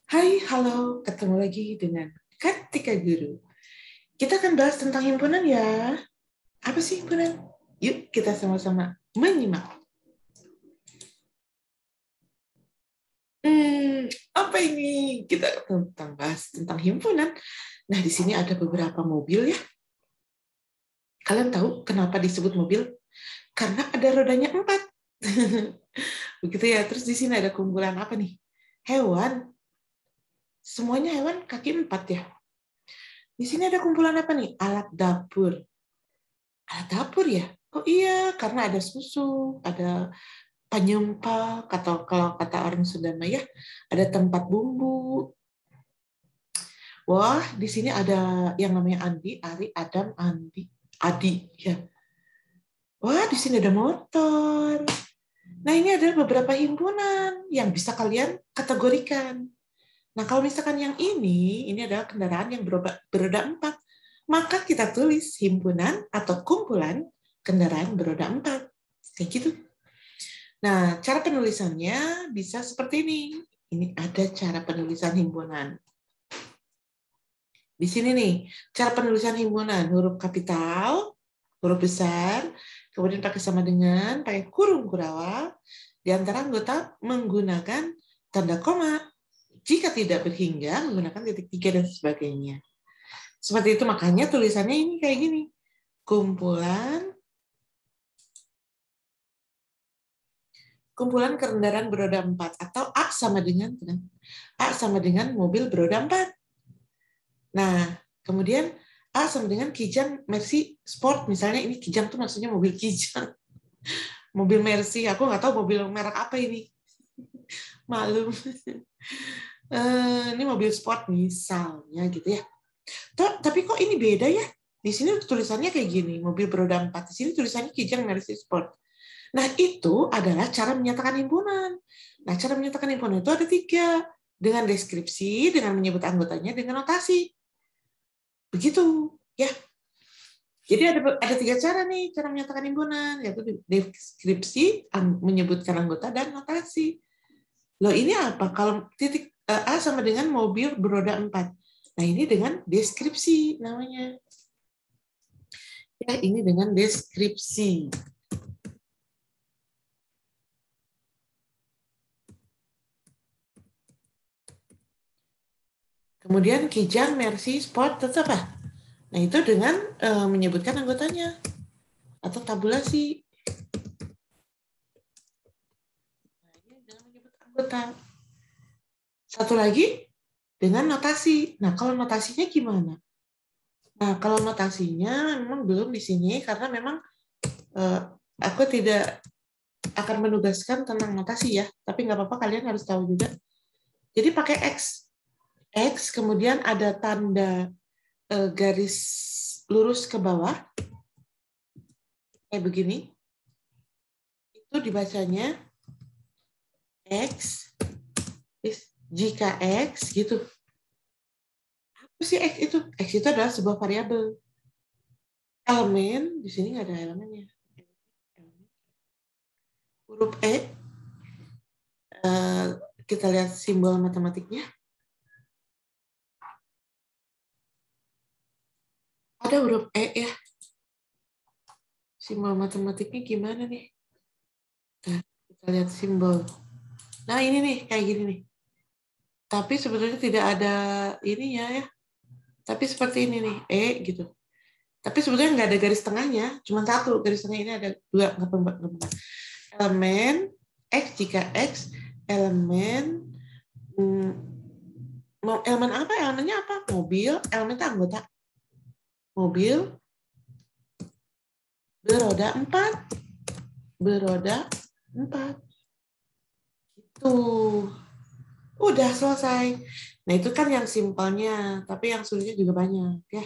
Hai, halo, ketemu lagi dengan Kartika Guru. Kita akan bahas tentang himpunan ya. Apa sih himpunan? Yuk kita sama-sama menyimak. Apa ini? Kita bahas tentang himpunan. Nah, di sini ada beberapa mobil ya. Kalian tahu kenapa disebut mobil? Karena ada rodanya 4. Begitu ya. Terus di sini ada kumpulan apa nih? Hewan. Semuanya hewan kaki 4 ya. Di sini ada kumpulan apa nih? Alat dapur. Alat dapur ya? Oh iya, karena ada susu, ada penyumpal, atau kalau kata orang Sunda ya, ada tempat bumbu. Wah, di sini ada yang namanya Andi, Ari, Adam, Andi, Adi. Ya. Wah, di sini ada motor. Nah, ini ada beberapa himpunan yang bisa kalian kategorikan. Nah, kalau misalkan yang ini adalah kendaraan yang beroda 4. Maka kita tulis himpunan atau kumpulan kendaraan beroda 4. Kayak gitu. Nah, cara penulisannya bisa seperti ini. Ini ada cara penulisan himpunan. Di sini nih, cara penulisan himpunan. Huruf kapital, huruf besar, kemudian pakai sama dengan, pakai kurung kurawal, di antara anggota menggunakan tanda koma. Jika tidak berhingga, menggunakan titik tiga dan sebagainya. Seperti itu, makanya tulisannya ini kayak gini. Kumpulan kendaraan beroda 4 atau A sama dengan mobil beroda 4. Nah, kemudian A sama dengan Kijang Mercy Sport, misalnya ini Kijang tuh maksudnya mobil Kijang. Mobil Mercy, aku nggak tahu mobil merek apa ini. Malum. Ini mobil sport misalnya gitu ya. Tapi kok ini beda ya? Di sini tulisannya kayak gini, mobil beroda 4. Di sini tulisannya Kijang Mercy Sport. Nah, itu adalah cara menyatakan himpunan. Nah, cara menyatakan himpunan itu ada 3. Dengan deskripsi, dengan menyebut anggotanya, dengan notasi. Begitu, ya. Jadi ada 3 cara nih, cara menyatakan himpunan, yaitu deskripsi, menyebutkan anggota, dan notasi. Loh, ini apa? Kalau titik A sama dengan mobil beroda 4. Nah, ini dengan deskripsi namanya. Ya, ini dengan deskripsi. Kemudian Kijang Mercy Sport tetap apa? Nah, itu dengan menyebutkan anggotanya atau tabulasi. Nah, ini dengan menyebut anggota. Satu lagi dengan notasi. Nah, kalau notasinya gimana? Nah, kalau notasinya memang belum di sini karena memang aku tidak akan menugaskan tentang notasi ya, tapi nggak apa-apa, kalian harus tahu juga. Jadi pakai X. X, kemudian ada tanda garis lurus ke bawah, kayak begini. Itu dibacanya X, jika X, gitu. Apa sih X itu? X itu adalah sebuah variabel. Elemen, di sini nggak ada elemennya. Huruf E, kita lihat simbol matematiknya. Ada huruf E ya. Simbol matematiknya gimana nih? Nah, kita lihat simbol. Nah, ini nih, kayak gini nih. Tapi sebetulnya tidak ada ininya ya. Tapi seperti ini nih, E gitu. Tapi sebetulnya nggak ada garis tengahnya, cuma satu. Garis tengah ini ada 2. Elemen X, jika X, elemen elemen apa? Elemennya apa? Mobil, elemen itu anggota. Mobil beroda 4. Beroda 4. Itu. Udah selesai. Nah, itu kan yang simpelnya, tapi yang sulitnya juga banyak, ya.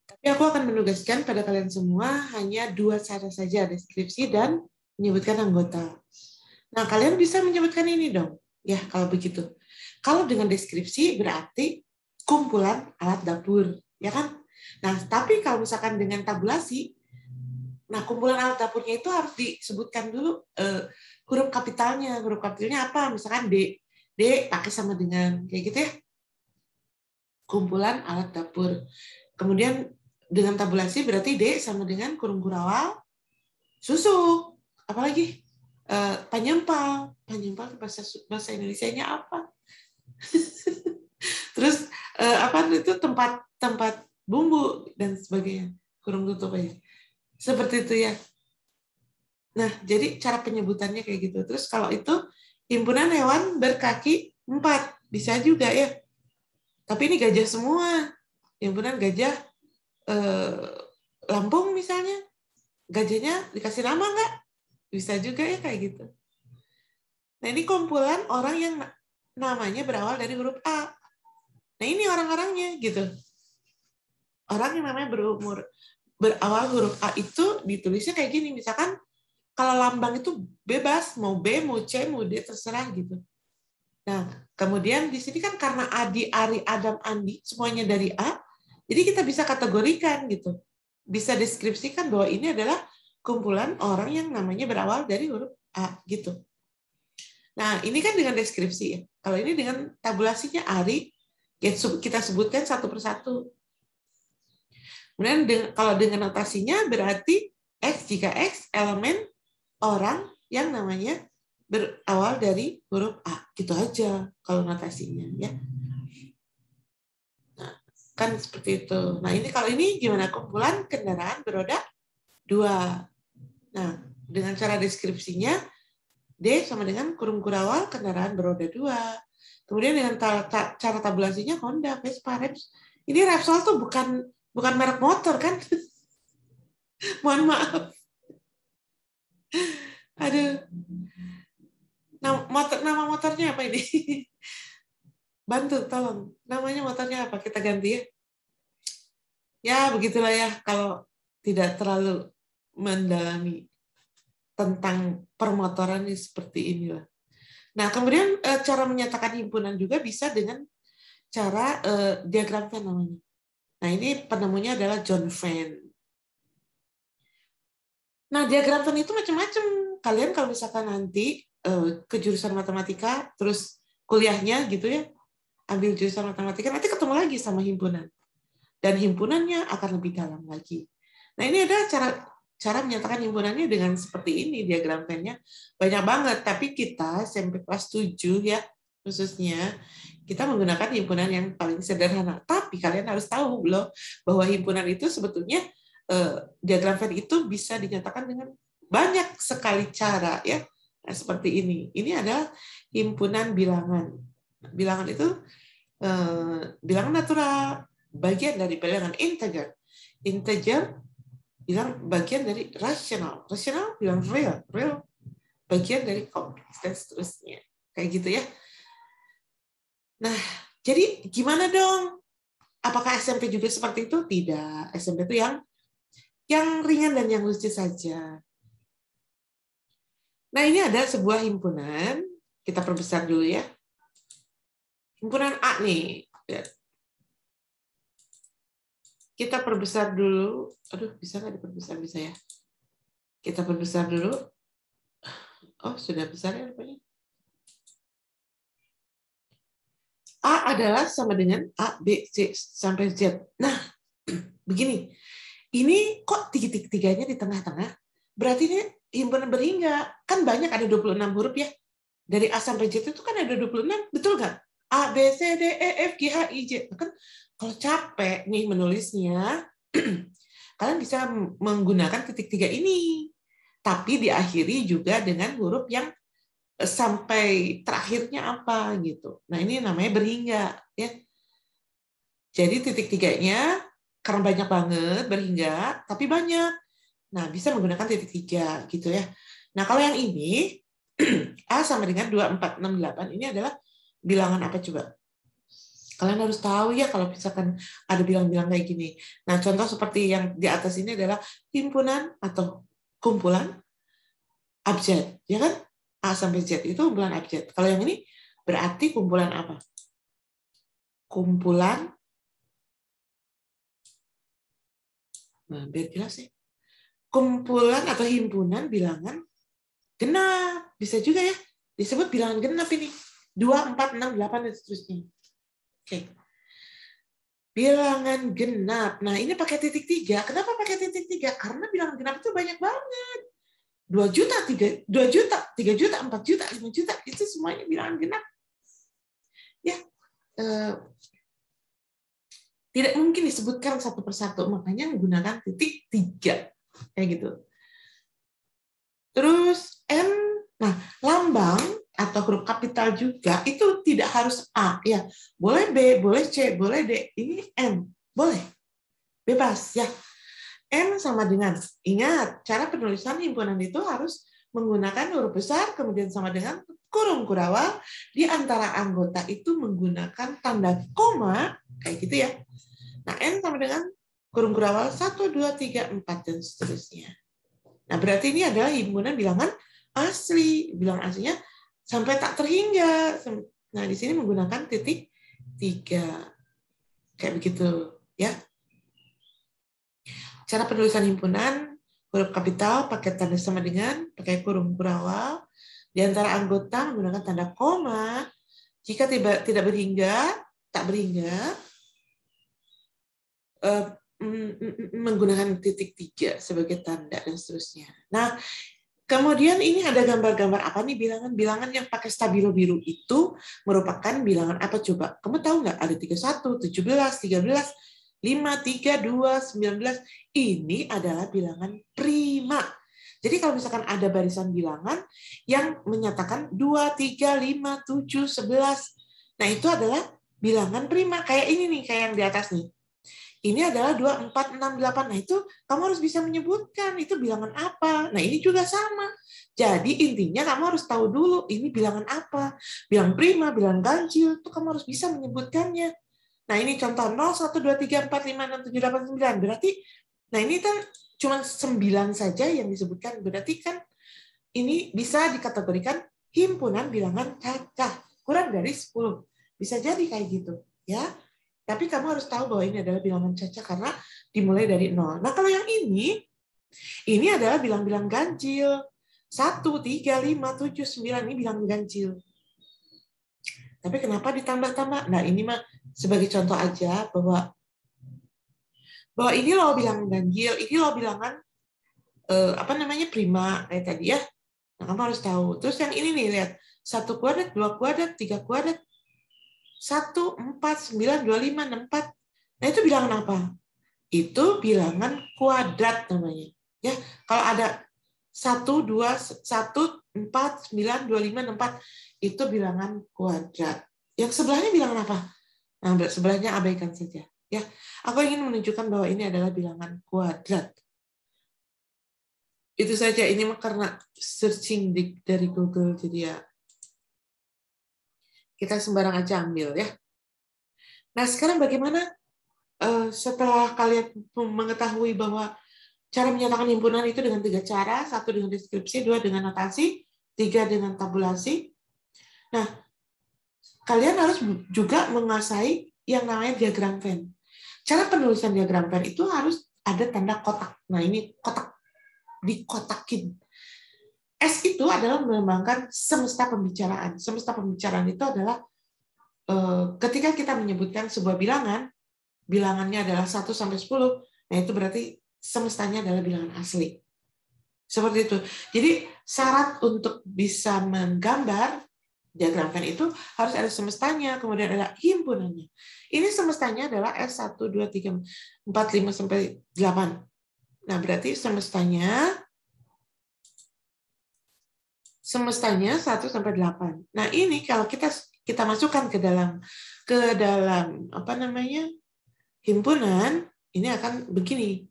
Tapi aku akan menugaskan pada kalian semua hanya 2 cara saja, deskripsi dan menyebutkan anggota. Nah, kalian bisa menyebutkan ini dong, ya, kalau begitu. Kalau dengan deskripsi berarti kumpulan alat dapur, ya kan? Nah, tapi kalau misalkan dengan tabulasi, nah, kumpulan alat dapurnya itu harus disebutkan dulu huruf kapitalnya. Huruf kapitalnya apa? Misalkan D. D pakai sama dengan kayak gitu ya. Kumpulan alat dapur. Kemudian dengan tabulasi berarti D sama dengan kurung kurawal, susuk. Apalagi? Penyempal. Penyempal bahasa Indonesianya apa? Terus apa itu tempat bumbu dan sebagainya. Kurung tutup aja. Seperti itu ya. Nah, jadi cara penyebutannya kayak gitu. Terus kalau itu himpunan hewan berkaki 4, bisa juga ya. Tapi ini gajah semua. Himpunan gajah Lampung misalnya. Gajahnya dikasih nama nggak? Bisa juga ya kayak gitu. Nah, ini kumpulan orang yang namanya berawal dari huruf A. Nah, ini orang-orangnya gitu. Orang yang namanya berawal huruf A itu ditulisnya kayak gini. Misalkan kalau lambang itu bebas, mau B, mau C, mau D, terserah gitu. Nah, kemudian di sini kan karena Adi, Ari, Adam, Andi, semuanya dari A, jadi kita bisa kategorikan gitu. Bisa deskripsikan bahwa ini adalah kumpulan orang yang namanya berawal dari huruf A gitu. Nah, ini kan dengan deskripsi ya. Kalau ini dengan tabulasinya Ari, ya kita sebutkan satu persatu. Kemudian kalau dengan notasinya berarti X jika X elemen orang yang namanya berawal dari huruf A. Gitu aja kalau notasinya ya. Nah, kan seperti itu. Nah, ini kalau ini gimana? Kumpulan kendaraan beroda 2. Nah, dengan cara deskripsinya D sama dengan kurung kurawal kendaraan beroda 2. Kemudian dengan cara tabulasinya Honda, Vespa, Repsol. Ini Repsol tuh bukan merek motor kan? Mohon maaf. Aduh. Nama motornya apa ini? Bantu, tolong. Namanya motornya apa? Kita ganti ya. Ya, begitulah ya. Kalau tidak terlalu mendalami tentang permotoran ini seperti inilah. Nah, kemudian cara menyatakan himpunan juga bisa dengan cara diagram Venn namanya. Nah, ini penemunya adalah John Venn. Nah, diagram Venn itu macam-macam. Kalian kalau misalkan nanti ke jurusan matematika, terus kuliahnya gitu ya, ambil jurusan matematika, nanti ketemu lagi sama himpunan. Dan himpunannya akan lebih dalam lagi. Nah, ini ada cara menyatakan himpunannya dengan seperti ini, diagram Venn-nya. Banyak banget, tapi kita SMP kelas 7 ya, khususnya, kita menggunakan himpunan yang paling sederhana. Tapi kalian harus tahu loh, bahwa himpunan itu sebetulnya, diagram Venn itu bisa dinyatakan dengan banyak sekali cara ya. Nah, seperti ini. Ini adalah himpunan bilangan. Bilangan itu bilangan natural, bagian dari bilangan integer. Integer bilang bagian dari rasional. Rasional bilang real. Real bagian dari kompleks dan seterusnya. Kayak gitu ya. Nah, jadi gimana dong? Apakah SMP juga seperti itu? Tidak. SMP itu yang ringan dan yang lucu saja. Nah, ini ada sebuah himpunan. Kita perbesar dulu ya. Himpunan A nih. Kita perbesar dulu. Aduh, bisa nggak diperbesar? Bisa ya. Kita perbesar dulu. Oh, sudah besar ya rupanya. A adalah sama dengan A, B, C, sampai Z. Nah, begini. Ini kok tiga-tiganya di tengah-tengah? Berarti ini himpunan berhingga. Kan banyak, ada 26 huruf ya. Dari A sampai Z itu kan ada 26. Betul nggak? A, B, C, D, E, F, G, H, I, J. Kan kalau capek nih menulisnya, kalian bisa menggunakan titik tiga ini. Tapi diakhiri juga dengan huruf yang sampai terakhirnya apa gitu. Nah, ini namanya berhingga ya. Jadi titik tiganya karena banyak banget berhingga, tapi banyak. Nah, bisa menggunakan titik tiga gitu ya. Nah, kalau yang ini A sama dengan 2, 4, 6, 8 ini adalah bilangan apa coba? Kalian harus tahu ya kalau misalkan ada bilang-bilang kayak gini. Nah, contoh seperti yang di atas ini adalah himpunan atau kumpulan abjad, ya kan? A sampai Z itu kumpulan abjad. Kalau yang ini berarti kumpulan apa? Kumpulan, nah, biar jelas ya. Kumpulan atau himpunan bilangan genap. Bisa juga ya, disebut bilangan genap ini. 2, 4, 6, 8, dan seterusnya. Oke. Bilangan genap. Nah, ini pakai titik 3. Kenapa pakai titik 3? Karena bilangan genap itu banyak banget. 2 juta, 3 juta, 3 juta, 4 juta, 5 juta. Itu semuanya bilangan genap. Ya, tidak mungkin disebutkan satu persatu. Makanya menggunakan titik 3. Kayak gitu. Terus M, nah lambang atau huruf kapital juga itu tidak harus A ya, boleh B, boleh C, boleh D. Ini M, boleh, bebas ya. M sama dengan, ingat cara penulisan himpunan itu harus menggunakan huruf besar, kemudian sama dengan kurung kurawal, di antara anggota itu menggunakan tanda koma kayak gitu ya. Nah N sama dengan kurung kurawal 1, 2, 3, 4 dan seterusnya. Nah, berarti ini adalah himpunan bilangan asli. Bilangan aslinya sampai tak terhingga. Nah, di sini menggunakan titik 3. Kayak begitu, ya. Cara penulisan himpunan, huruf kapital pakai tanda sama dengan, pakai kurung kurawal. Di antara anggota menggunakan tanda koma. Jika tidak berhingga, tak berhingga, menggunakan titik 3 sebagai tanda dan seterusnya. Nah, kemudian ini ada gambar-gambar apa nih bilangan? Bilangan yang pakai stabilo biru itu merupakan bilangan apa coba? Kamu tahu nggak? Ada 31, 17, 13, 5, 3, 2, 19. Ini adalah bilangan prima. Jadi kalau misalkan ada barisan bilangan yang menyatakan 2, 3, 5, 7, 11. Nah, itu adalah bilangan prima. Kayak ini nih, kayak yang di atas nih. Ini adalah 2, 4, 6, 8. Nah, itu kamu harus bisa menyebutkan itu bilangan apa. Nah, ini juga sama. Jadi, intinya kamu harus tahu dulu ini bilangan apa. Bilang prima, bilang ganjil, itu kamu harus bisa menyebutkannya. Nah, ini contoh 0, 1, 2, 3, 4, 5, 6, 7, 8, 9. Berarti, nah ini kan cuma 9 saja yang disebutkan. Berarti kan ini bisa dikategorikan himpunan bilangan cacah. Kurang dari 10. Bisa jadi kayak gitu. Ya. Tapi kamu harus tahu bahwa ini adalah bilangan cacah karena dimulai dari 0. Nah, kalau yang ini adalah bilang-bilang ganjil. 1, 3, 5, 7, 9 ini bilang ganjil. Tapi kenapa ditambah-tambah? Nah, ini mah sebagai contoh aja bahwa ini loh bilangan ganjil, ini loh bilangan prima kayak tadi ya. Nah, kamu harus tahu. Terus yang ini nih, lihat. 1 kuadrat, 2 kuadrat, 3 kuadrat. 1, 4, 9, 25, 64. Nah, itu bilangan apa? Itu bilangan kuadrat namanya. Ya, kalau ada 1, 2, 1, 4, 9, 25, 64, itu bilangan kuadrat. Yang sebelahnya bilangan apa? Nah, sebelahnya abaikan saja. Ya, aku ingin menunjukkan bahwa ini adalah bilangan kuadrat. Itu saja, ini karena searching dari Google, jadi ya kita sembarang aja ambil ya. Nah, sekarang bagaimana setelah kalian mengetahui bahwa cara menyatakan himpunan itu dengan 3 cara, 1 dengan deskripsi, 2 dengan notasi, 3 dengan tabulasi. Nah, kalian harus juga menguasai yang namanya diagram Venn. Cara penulisan diagram Venn itu harus ada tanda kotak. Nah, ini kotak, dikotakin. S itu adalah melambangkan semesta pembicaraan. Semesta pembicaraan itu adalah ketika kita menyebutkan sebuah bilangan, bilangannya adalah 1 sampai 10, nah itu berarti semestanya adalah bilangan asli. Seperti itu. Jadi syarat untuk bisa menggambar diagram Venn itu harus ada semestanya, kemudian ada himpunannya. Ini semestanya adalah S1, 2, 3, 4, 5, sampai 8. Nah, berarti semestanya 1 sampai 8. Nah, ini kalau kita masukkan ke dalam himpunan, ini akan begini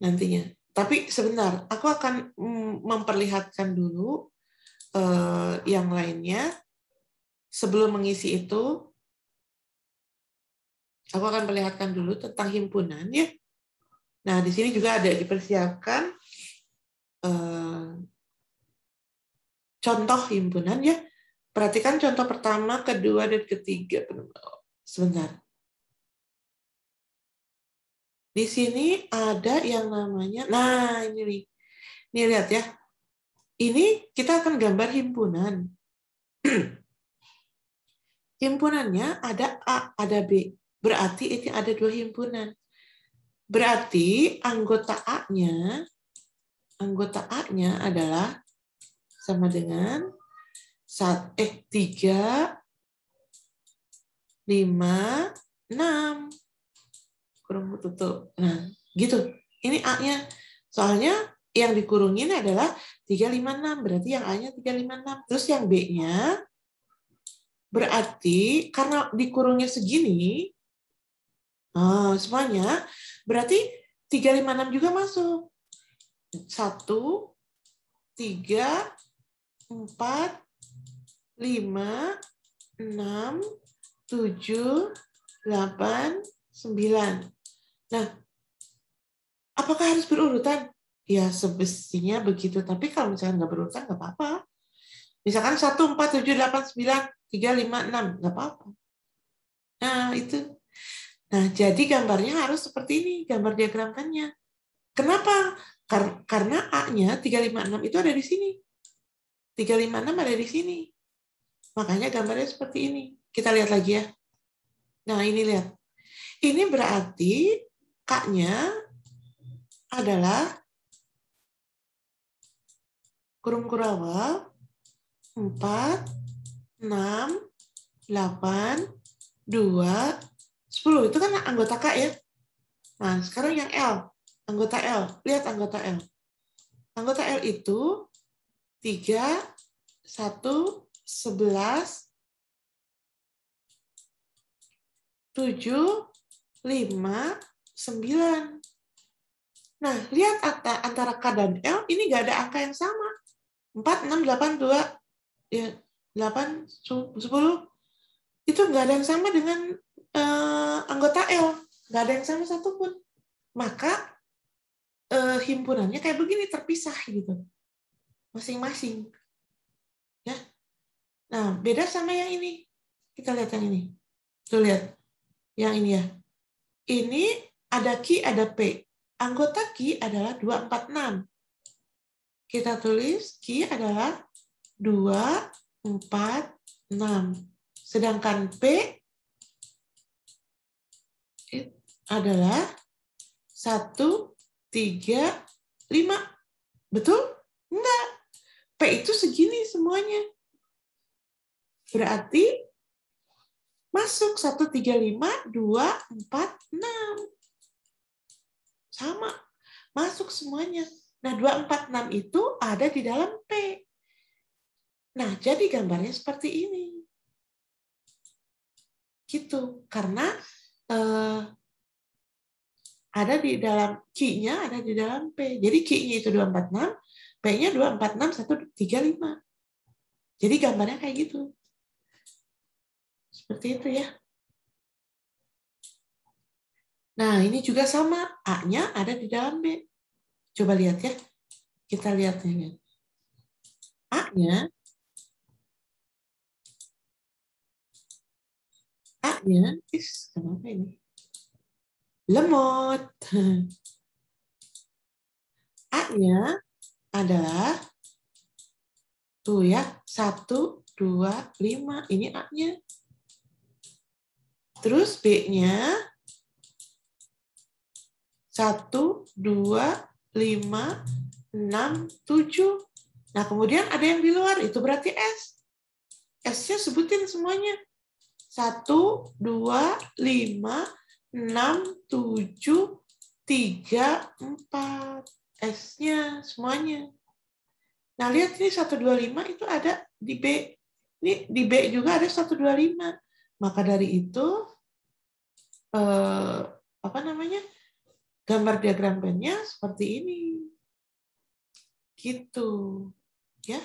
nantinya. Tapi sebentar, aku akan memperlihatkan dulu yang lainnya. Sebelum mengisi itu, aku akan perlihatkan dulu tentang himpunan ya. Nah, di sini juga ada dipersiapkan contoh himpunan ya. Perhatikan contoh pertama, kedua, dan ketiga. Sebentar. Di sini ada yang namanya, nah ini nih. Nih lihat ya. Ini kita akan gambar himpunan. Himpunannya ada A, ada B. Berarti ini ada 2 himpunan. Berarti anggota A-nya adalah sama dengan 3, 5, 6. Kurung tutup. Nah, gitu. Ini A-nya. Soalnya yang dikurungin adalah 3, 5, 6. Berarti yang A-nya 3, 5, 6. Terus yang B-nya berarti karena dikurungnya segini, semuanya, berarti 3, 5, 6 juga masuk. 1, 3, 4, 5, 6, 7, 8, 9. Nah, apakah harus berurutan? Ya, semestinya begitu. Tapi kalau misalnya nggak berurutan, nggak apa-apa. Misalkan 1, 4, 7, 8, 9, 3, 5, 6. Nggak apa-apa. Nah, itu. Nah, jadi gambarnya harus seperti ini, gambar diagramkannya. Kenapa? Karena A-nya 3, 5, 6 itu ada di sini. 3, 5, 6 ada di sini. Makanya gambarnya seperti ini. Kita lihat lagi ya. Nah, ini lihat. Ini berarti K-nya adalah kurung kurawal 4, 6, 8, 2, 10. Itu kan anggota K ya. Nah, sekarang yang L. Anggota L. Lihat anggota L. Anggota L itu 3, 1, 11, 7, 5, 9. Nah, lihat antara K dan L, ini nggak ada angka yang sama. 4, 6, 8, 2, ya, 8, 10. Itu nggak ada yang sama dengan anggota L. Nggak ada yang sama satupun. Maka himpunannya kayak begini, terpisah gitu. Masing-masing. Ya. Nah, beda sama yang ini. Kita lihat yang ini. Tuh lihat. Yang ini ya. Ini ada Q, ada P. Anggota Q adalah 2, 4, 6. Kita tulis Q adalah 2, 4, 6. Sedangkan P adalah 1, 3, 5. Betul? Enggak. P itu segini semuanya. Berarti masuk 1, 3, 5, 2, 4, 6. Sama. Masuk semuanya. Nah, 2, 4, 6 itu ada di dalam P. Nah, jadi gambarnya seperti ini. Gitu. Karena ada di dalam Q-nya, ada di dalam P. Jadi Q-nya itu 2, 4, 6, P-nya 2, 4, 6, 1, 3, 5. Jadi gambarnya kayak gitu. Seperti itu ya. Nah, ini juga sama. A-nya ada di dalam B. Coba lihat ya. Kita lihat ini. A-nya kenapa ini? Lemot. A-nya adalah tuh ya, 1, 2, 5. Ini A-nya. Terus B-nya 1, 2, 5, 6, 7. Nah, kemudian ada yang di luar, itu berarti S. S-nya sebutin semuanya. 1, 2, 5, 6, 7, 3, 4. S-nya semuanya. Nah, lihat ini 1, 2, 5 itu ada di B. Ini di B juga ada 1, 2, 5. Maka dari itu, gambar diagram Venn-nya seperti ini. Gitu. Ya.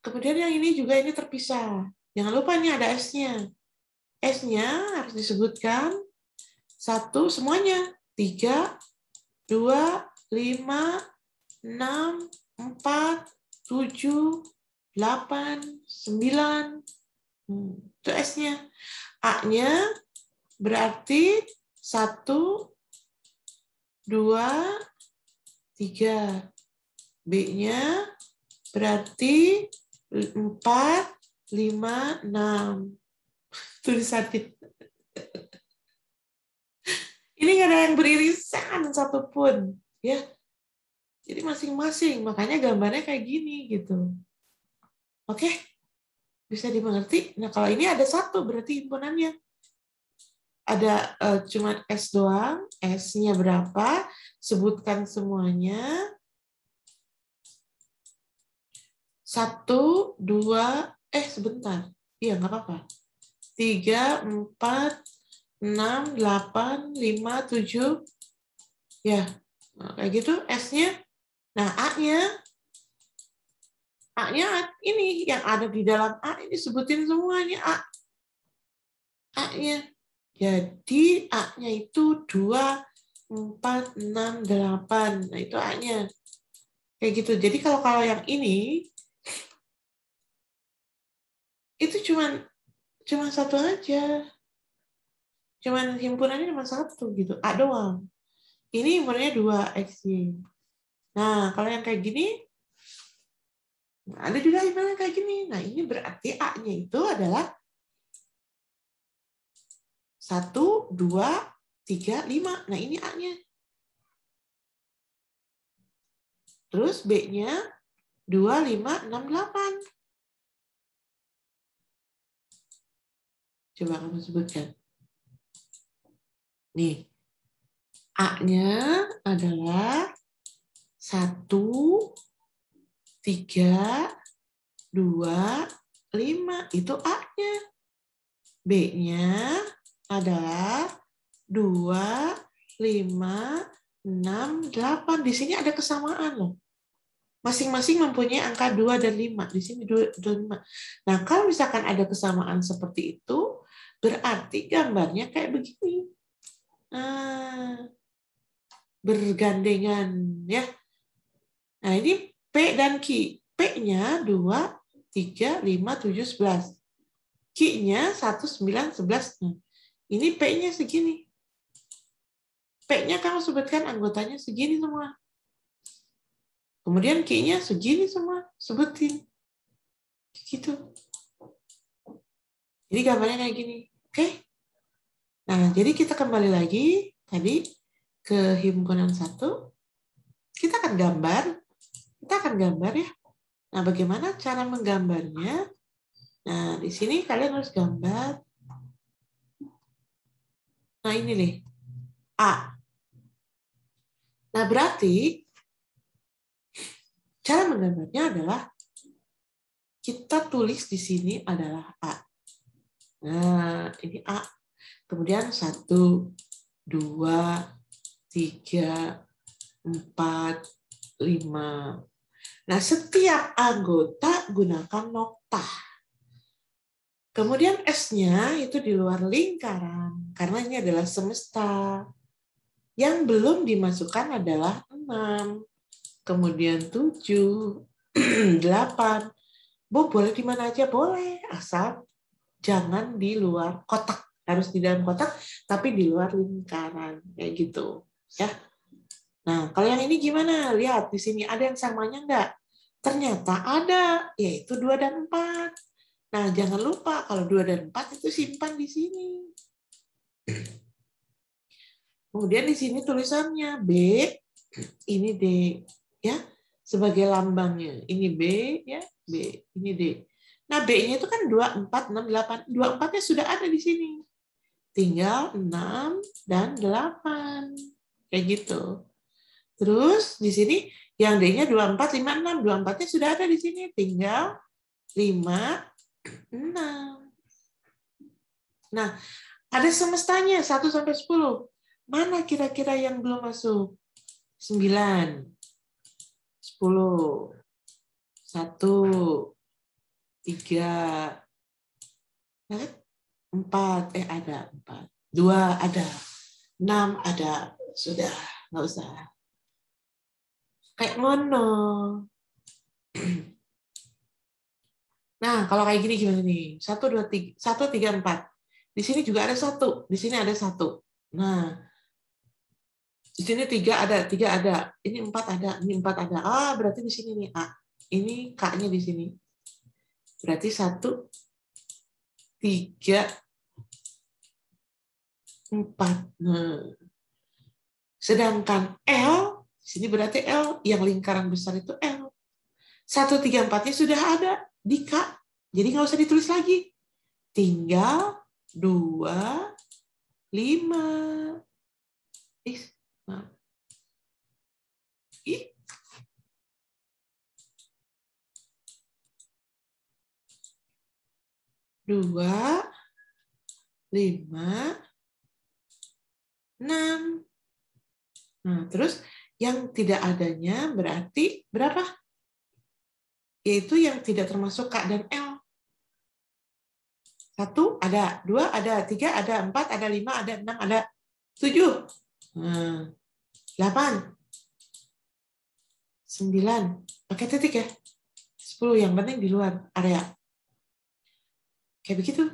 Kemudian yang ini juga ini terpisah. Jangan lupa ini ada S-nya. S-nya harus disebutkan 1 semuanya. 3, 2, 5, 6, 4, 7, 8, 9. Itu S-nya. A-nya berarti 1, 2, 3. B-nya Berarti 4, 5, 6. Tulisannya. Ini nggak ada yang beririsan satupun. Ya. Jadi masing-masing. Makanya gambarnya kayak gini gitu. Oke? Bisa dimengerti? Nah, kalau ini ada satu, berarti himpunannya. Ada cuma S doang. S-nya berapa? Sebutkan semuanya. 1, 2, sebentar. Iya, nggak apa-apa. 3, 4, 6, 8, 5, 7. Ya, nah, kayak gitu S-nya. Nah, A-nya ini yang ada di dalam A ini sebutin semuanya A. A-nya. Jadi A-nya itu 2, 4, 6, 8. Nah, itu A-nya. Kayak gitu. Jadi kalau yang ini itu cuma satu aja. Cuman himpunannya cuma satu gitu. A doang. Ini himpunannya 2 XY. Nah, kalau yang kayak gini ada juga himpunan kayak gini. Nah, ini berarti A-nya itu adalah 1, 2, 3, 5. Nah, ini A-nya. Terus B-nya 2, 5, 6, 8. Coba kamu sebutkan. Nih. A-nya adalah 1, 3, 2, 5. Itu A-nya. B-nya adalah 2, 5, 6, 8. Di sini ada kesamaan loh. Masing-masing mempunyai angka 2 dan 5. Di sini 2 dan 5. Nah, kalau misalkan ada kesamaan seperti itu, berarti gambarnya kayak begini. Nah, bergandengan ya. Nah, ini P dan Q. P-nya 2, 3, 5, 7, 11. Q-nya 1, 9, 11. Nah, ini P-nya segini. P-nya kamu sebutkan anggotanya segini semua. Kemudian Q-nya segini semua. Sebutin. Gitu. Jadi gambarnya kayak gini. Oke? Nah, jadi kita kembali lagi tadi ke himpunan 1. Kita akan gambar ya. Nah, bagaimana cara menggambarnya? Nah, di sini kalian harus gambar. Nah, ini nih. A. Nah, berarti cara menggambarnya adalah kita tulis di sini adalah A. Nah, ini A. Kemudian 1, 2, 3, 4, 5. Nah, setiap anggota gunakan nokta. Kemudian S-nya itu di luar lingkaran, karena ini adalah semesta. Yang belum dimasukkan adalah 6, kemudian 7, 8. Boleh di mana aja boleh, asal jangan di luar kotak. Harus di dalam kotak, tapi di luar lingkaran. Kayak gitu. Ya. Nah, kalau yang ini gimana? Lihat, di sini ada yang samanya enggak? Ternyata ada, yaitu 2 dan 4. Nah, jangan lupa kalau 2 dan 4 itu simpan di sini. Kemudian di sini tulisannya B, ini D, ya, sebagai lambangnya. Ini B, ya, B, ini D. Nah, B-nya itu kan 2, 4, 6, 8. 2, 4-nya sudah ada di sini. Tinggal 6 dan 8. Kayak gitu. Terus di sini yang D-nya 2, 4, 5, 6. 2, 4-nya sudah ada di sini. Tinggal 5, 6. Nah, ada semestanya 1 sampai 10. Mana kira-kira yang belum masuk? 9, 10, 1, 3, 4, ada 4. 2 ada. 6 ada. Sudah, nggak usah. Kayak ngono. Nah, kalau kayak gini gimana nih? 1, 2, 3, 1, 3, 4. Di sini juga ada 1. Di sini ada 1. Nah, di sini 3 ada, 3 ada. Ini 4 ada, ini 4 ada. Ah, berarti di sini nih A. ini K-nya di sini. Berarti 1, 3, 4. Nah, sedangkan L, di sini berarti L, yang lingkaran besar itu L. 1, 3, 4-nya sudah ada di K. Jadi nggak usah ditulis lagi. Tinggal 2, 5. Nah. 2, 5, 6. Nah, terus yang tidak adanya berarti berapa? Yaitu yang tidak termasuk K dan L. 1 ada, 2 ada, 3 ada, 4 ada, 5 ada, 6 ada, 7. Nah, 8. 9. Pakai titik ya. 10 yang penting di luar area. Kayak begitu.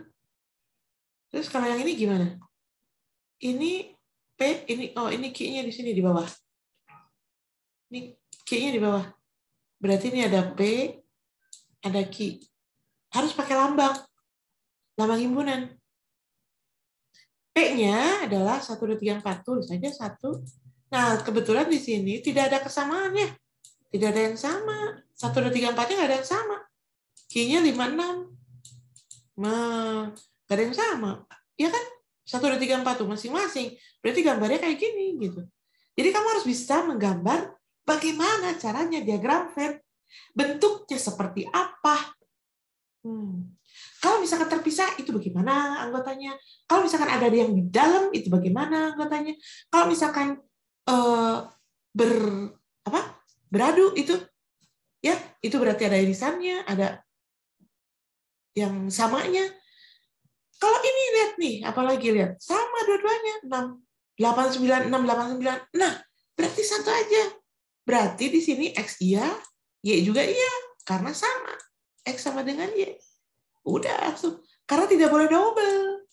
Terus kalau yang ini gimana? Ini P, ini Q-nya di sini di bawah. Ini Q-nya di bawah. Berarti ini ada P, ada Q. Harus pakai lambang himpunan. P-nya adalah 1, 2, 3, 4. Tulis saja 1. Nah, kebetulan di sini tidak ada kesamaannya. Tidak ada yang sama. 1, 2, 3, 4-nya nggak ada yang sama. Q-nya 5, 6. Nah, nggak ada yang sama. Ya kan? 1, 2, 3, 4 tuh masing-masing. Berarti gambarnya kayak gini. Gitu. Jadi kamu harus bisa menggambar bagaimana caranya diagram Venn. Bentuknya seperti apa. Kalau misalkan terpisah, itu bagaimana anggotanya? Kalau misalkan ada yang di dalam, itu bagaimana anggotanya? Kalau misalkan beradu, itu ya itu berarti ada irisannya, ada yang samanya. Kalau ini lihat nih, apalagi lihat, sama dua-duanya, 6, 8, 9, 6, 8, 9. Nah, berarti satu aja. Berarti di sini X iya, Y juga iya, karena sama. X sama dengan Y. Udah langsung. Karena tidak boleh double.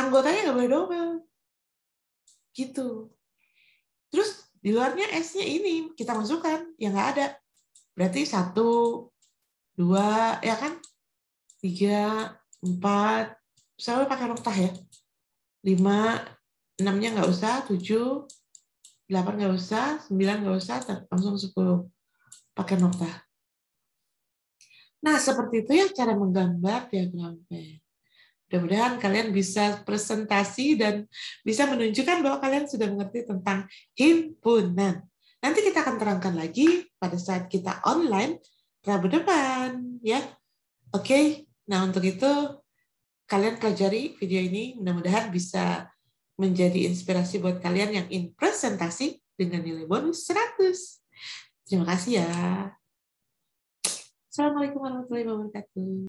Anggotanya nggak boleh double. Gitu. Terus di luarnya S-nya ini kita masukkan, yang nggak ada. Berarti 1, 2, ya kan? 3, 4, selalu pakai noktah ya. 5, 6-nya nggak usah, 7, 8 nggak usah, 9 nggak usah, langsung 10. Pakai noktah. Nah, seperti itu ya cara menggambar diagram Venn. Mudah-mudahan kalian bisa presentasi dan bisa menunjukkan bahwa kalian sudah mengerti tentang himpunan. Nanti kita akan terangkan lagi pada saat kita online Rabu depan, ya. Oke, nah untuk itu kalian pelajari video ini, mudah-mudahan bisa menjadi inspirasi buat kalian yang ingin presentasi dengan nilai bonus 100. Terima kasih ya. Assalamualaikum warahmatullahi wabarakatuh.